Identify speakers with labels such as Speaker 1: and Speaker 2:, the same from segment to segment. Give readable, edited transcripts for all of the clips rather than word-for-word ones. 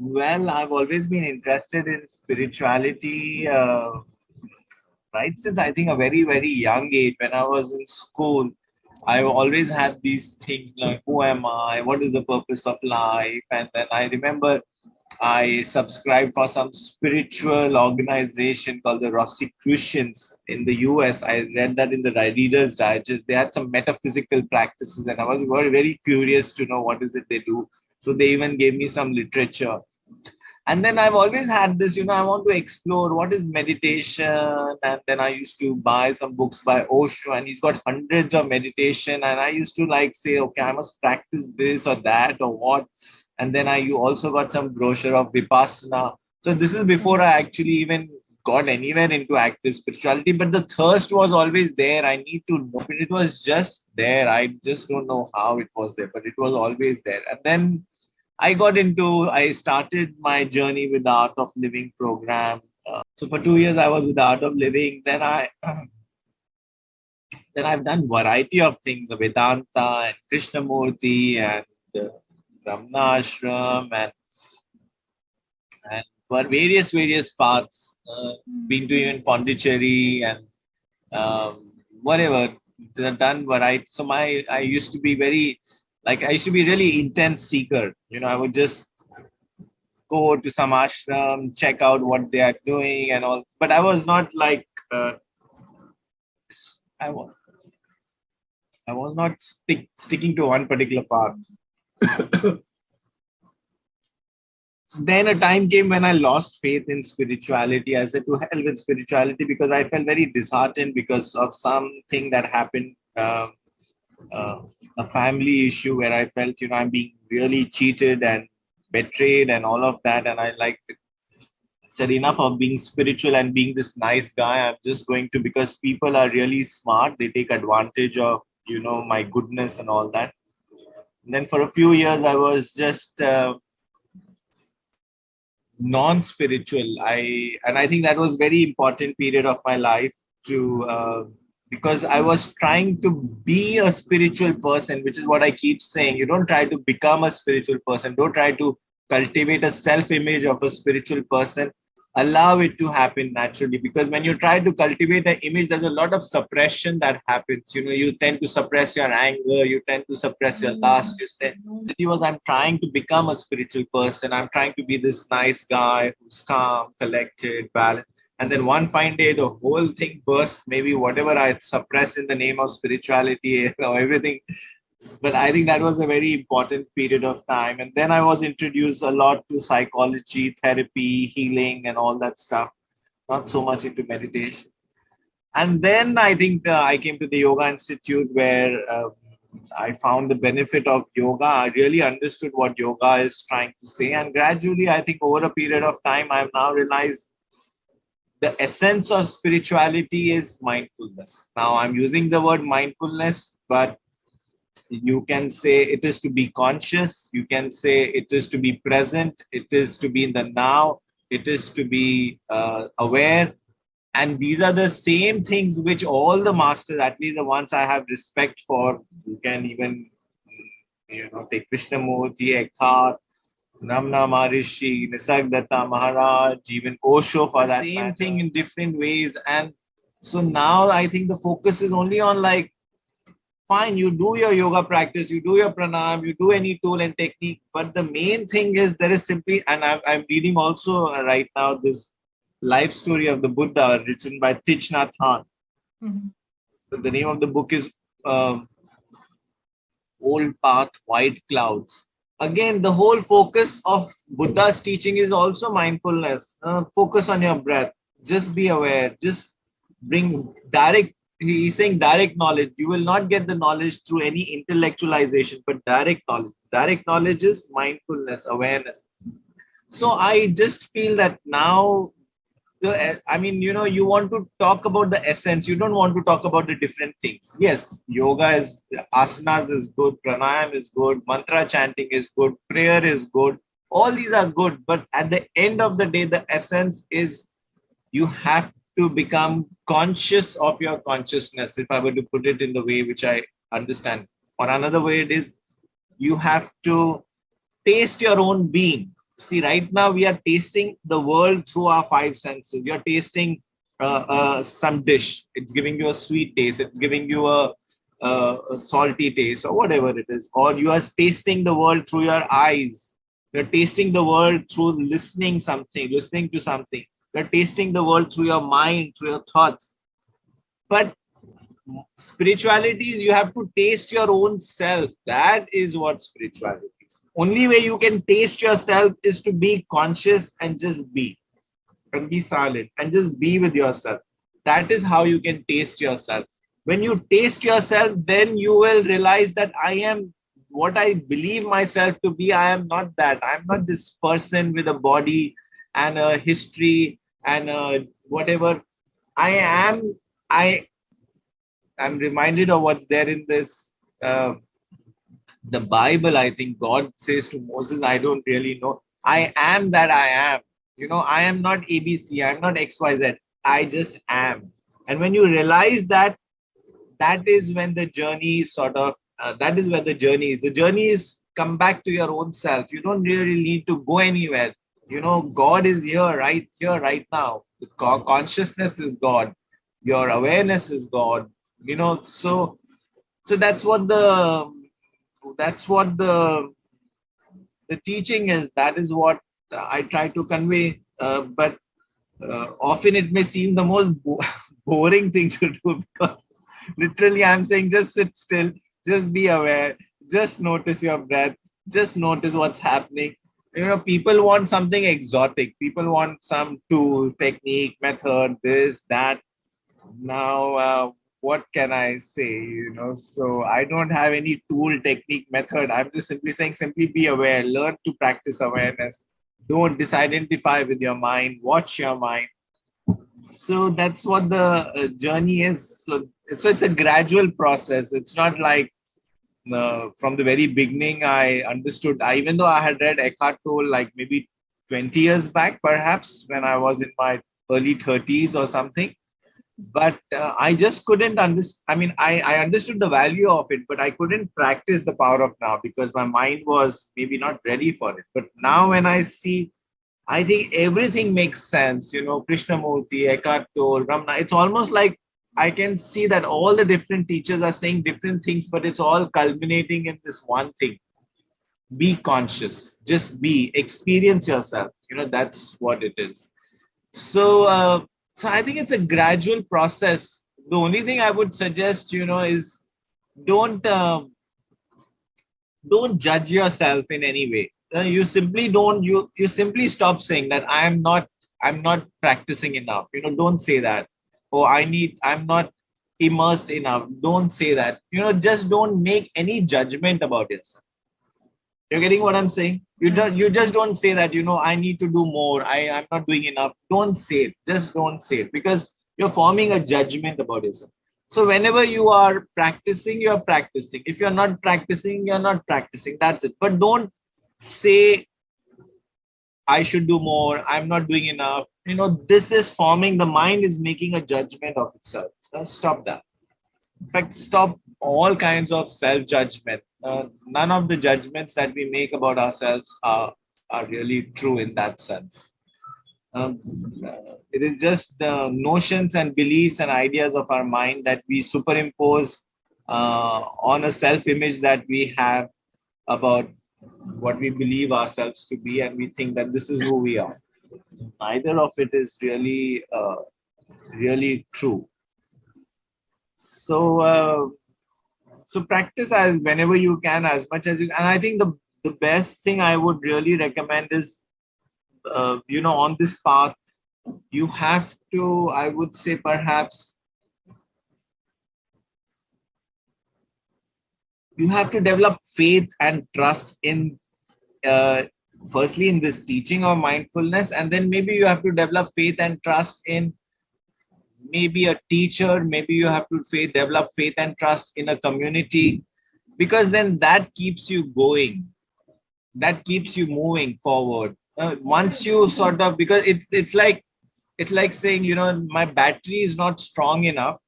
Speaker 1: Well, I've always been interested in spirituality, right since I think a very, very young age. When I was in school, I always had these things like, who am I? What is the purpose of life? And then I remember I subscribed for some spiritual organization called the Rosicrucians in the US. I read that in the Reader's Digest. They had some metaphysical practices, and I was very, very curious to know what is it they do. So they even gave me some literature. And then I've always had this, I want to explore what is meditation. And then I used to buy some books by Osho, and he's got hundreds of meditation. And I used to like say, okay, I must practice this or that or what. And then you also got some brochure of Vipassana. So this is before I actually even got anywhere into active spirituality, but the thirst was always there. I need to know. It was just there. I just don't know how it was there, but it was always there. And then I started my journey with the Art of Living program. So for 2 years, I was with the Art of Living. Then I've done variety of things, Vedanta and Krishnamurti and uh, Ramna Ashram and for various paths. Been to even Pondicherry and whatever, done variety. So I used to be I used to be really intense seeker. I would just go to some ashram, check out what they are doing and all. But I was not like I was I was not sticking to one particular path. Then a time came when I lost faith in spirituality. I said to hell with spirituality because I felt very disheartened because of something that happened, uh, a family issue where I felt, I'm being really cheated and betrayed and all of that. And I said enough of being spiritual and being this nice guy. I'm just going to, because people are really smart. They take advantage of, my goodness and all that. And then for a few years, I was just non-spiritual. I think that was very important period of my life to because I was trying to be a spiritual person, which is what I keep saying. You don't try to become a spiritual person. Don't try to cultivate a self-image of a spiritual person. Allow it to happen naturally, because when you try to cultivate an image, there's a lot of suppression that happens. You tend to suppress your anger, you tend to suppress your lust. I'm trying to become a spiritual person. I'm trying to be this nice guy who's calm, collected, balanced. And then one fine day, the whole thing burst. Maybe whatever I had suppressed in the name of spirituality, everything. But I think that was a very important period of time. And then I was introduced a lot to psychology, therapy, healing, and all that stuff. Not so much into meditation. And then I think I came to the Yoga Institute where I found the benefit of yoga. I really understood what yoga is trying to say. And gradually, I think over a period of time, I've now realized the essence of spirituality is mindfulness. Now, I'm using the word mindfulness, but you can say it is to be conscious. You can say it is to be present. It is to be in the now. It is to be aware. And these are the same things which all the masters, at least the ones I have respect for, you can even, take Krishnamurti, Eckhart, Ramna Maharishi, Nisargadatta Maharaj, even Osho for that same matter. Thing in different ways. And so now I think the focus is only on fine, you do your yoga practice, you do your pranayam, you do any tool and technique. But the main thing is there is simply, and I'm reading also right now this life story of the Buddha written by Thich Nhat Hanh. Mm-hmm. The name of the book is Old Path, White Clouds. Again, the whole focus of Buddha's teaching is also mindfulness. Focus on your breath. Just be aware. Just bring direct. He's saying direct knowledge. You will not get the knowledge through any intellectualization, but direct knowledge. Direct knowledge is mindfulness, awareness. So I just feel that now, you want to talk about the essence. You don't want to talk about the different things. Yes, yoga is, asanas is good, pranayam is good, mantra chanting is good, prayer is good. All these are good. But at the end of the day, the essence is you have to become conscious of your consciousness, if I were to put it in the way which I understand. Or another way it is, you have to taste your own being. See, right now we are tasting the world through our five senses. You're tasting some dish. It's giving you a sweet taste. It's giving you a salty taste or whatever it is. Or you are tasting the world through your eyes. You're tasting the world through listening to something. You're tasting the world through your mind, through your thoughts. But spirituality is you have to taste your own self. That is what spirituality is. Only way you can taste yourself is to be conscious and just be and be silent and just be with yourself. That is how you can taste yourself. When you taste yourself, then you will realize that I am what I believe myself to be. I am not that. I'm not this person with a body and a history and whatever. I am. I'm reminded of what's there in this the Bible. I think God says to Moses, I don't really know. I am that I am. I am not ABC, I'm not XYZ. I just am. And when you realize that, that is when the journey is that is where the journey is. The journey is come back to your own self. You don't really need to go anywhere. God is here, right now. The consciousness is God. Your awareness is God. So that's what the teaching is. That is what I try to convey. But often it may seem the most boring thing to do, because literally I'm saying just sit still, just be aware, just notice your breath, just notice what's happening. People want something exotic. People want some tool, technique, method, this, that. Now, what can I say? So I don't have any tool, technique, method. I'm just simply saying, simply be aware, learn to practice awareness. Don't disidentify with your mind, watch your mind. So that's what the journey is. So it's a gradual process. It's not like from the very beginning I understood. Even though I had read Eckhart Tolle like maybe 20 years back, perhaps when I was in my early 30s or something. But I just couldn't understand. I mean, I understood the value of it, but I couldn't practice the power of now because my mind was maybe not ready for it. But now when I see, I think everything makes sense. Krishnamurti, Eckhart Tolle, Ramana. It's almost like I can see that all the different teachers are saying different things, but it's all culminating in this one thing. Be conscious. Just be. Experience yourself. That's what it is. So I think it's a gradual process. The only thing I would suggest, is don't don't judge yourself in any way. You simply don't. You simply stop saying that I'm not practicing enough. Don't say that. Oh, I'm not immersed enough. Don't say that. Just don't make any judgment about yourself. You're getting what I'm saying? You just don't say that, I need to do more. I'm not doing enough. Don't say it. Just don't say it, because you're forming a judgment about yourself. So whenever you are practicing, you're practicing. If you're not practicing, you're not practicing. That's it. But don't say I should do more. I'm not doing enough. This is forming, the mind is making a judgment of itself. Stop that. In fact, stop all kinds of self-judgment. None of the judgments that we make about ourselves are really true in that sense. It is just the notions and beliefs and ideas of our mind that we superimpose on a self-image that we have about what we believe ourselves to be, and we think that this is who we are. Neither of it is really true. So practice as whenever you can, as much as you can. And I think the best thing I would really recommend is, on this path, you have to, I would say, perhaps you have to develop faith and trust in, firstly, in this teaching of mindfulness, and then maybe you have to develop faith and trust in maybe a teacher. Maybe you have to develop faith and trust in a community, because then that keeps you going, that keeps you moving forward. Once you sort of, because it's like saying, my battery is not strong enough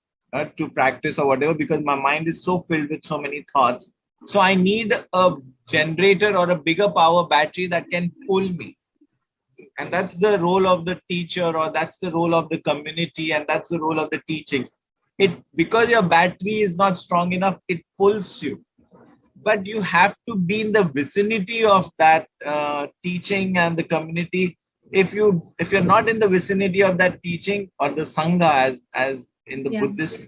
Speaker 1: to practice or whatever, because my mind is so filled with so many thoughts. So I need a generator or a bigger power battery that can pull me. And that's the role of the teacher, or that's the role of the community, and that's the role of the teachings. It, because your battery is not strong enough, it pulls you, but you have to be in the vicinity of that teaching and the community. If you're not in the vicinity of that teaching or the sangha, as in the
Speaker 2: Yeah.
Speaker 1: Buddhist,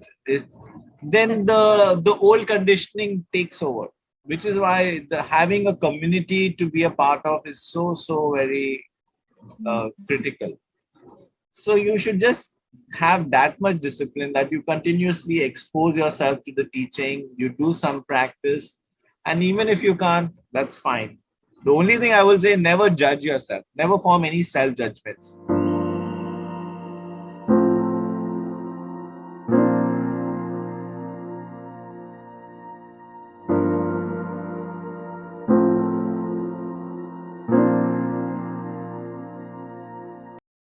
Speaker 1: then the old conditioning takes over, which is why the having a community to be a part of is so very critical. So you should just have that much discipline that you continuously expose yourself to the teaching, you do some practice, and even if you can't, that's fine. The only thing I will say, never judge yourself, never form any self judgments.